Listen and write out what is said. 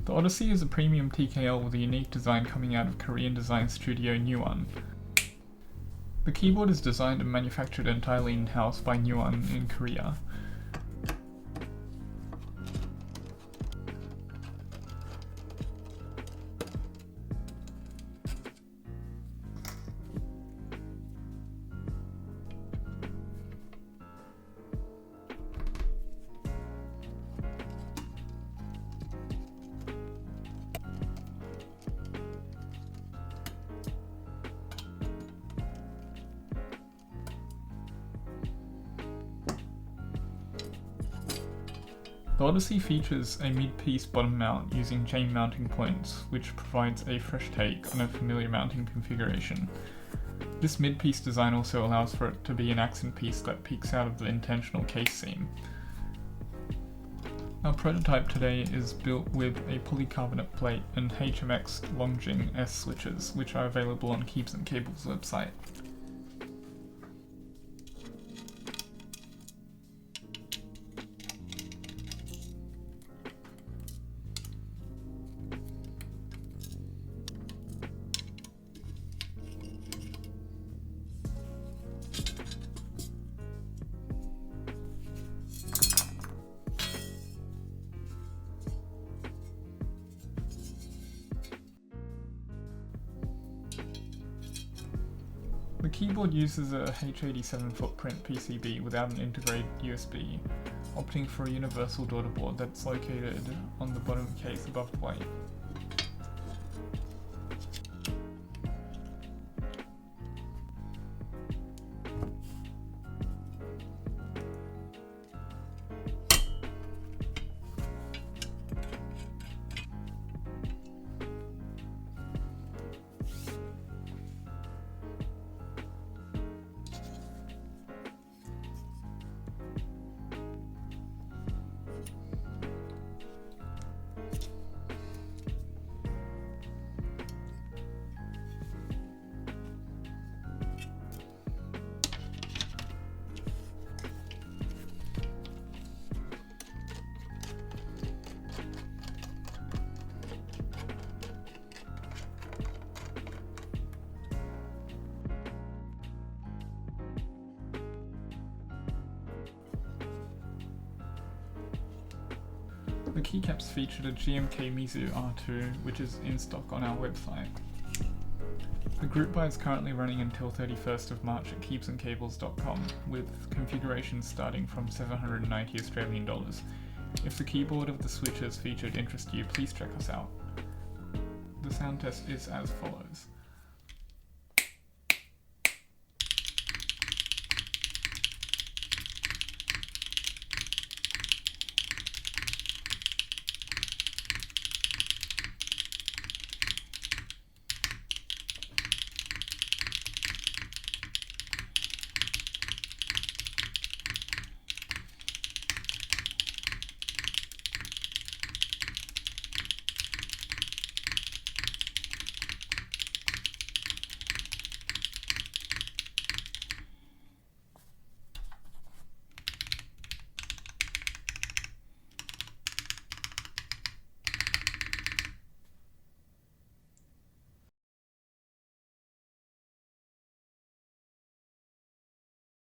The Odyssey is a premium TKL with a unique design coming out of Korean design studio Nuon. The keyboard is designed and manufactured entirely in-house by Nuon in Korea. The Odyssey features a mid-piece bottom mount using chain mounting points, which provides a fresh take on a familiar mounting configuration. This mid-piece design also allows for it to be an accent piece that peeks out of the intentional case seam. Our prototype today is built with a polycarbonate plate and HMX Longjing S switches, which are available on Keeps and Cables website. The keyboard uses a H87 footprint PCB without an integrated USB, opting for a universal daughter board that's located on the bottom case above the weight. The keycaps featured a GMK Mizu R2, which is in stock on our website. The group buy is currently running until 31st of March at keepsandcables.com, with configurations starting from $790 Australian dollars. If the keyboard of the switches featured interest you, please check us out. The sound test is as follows.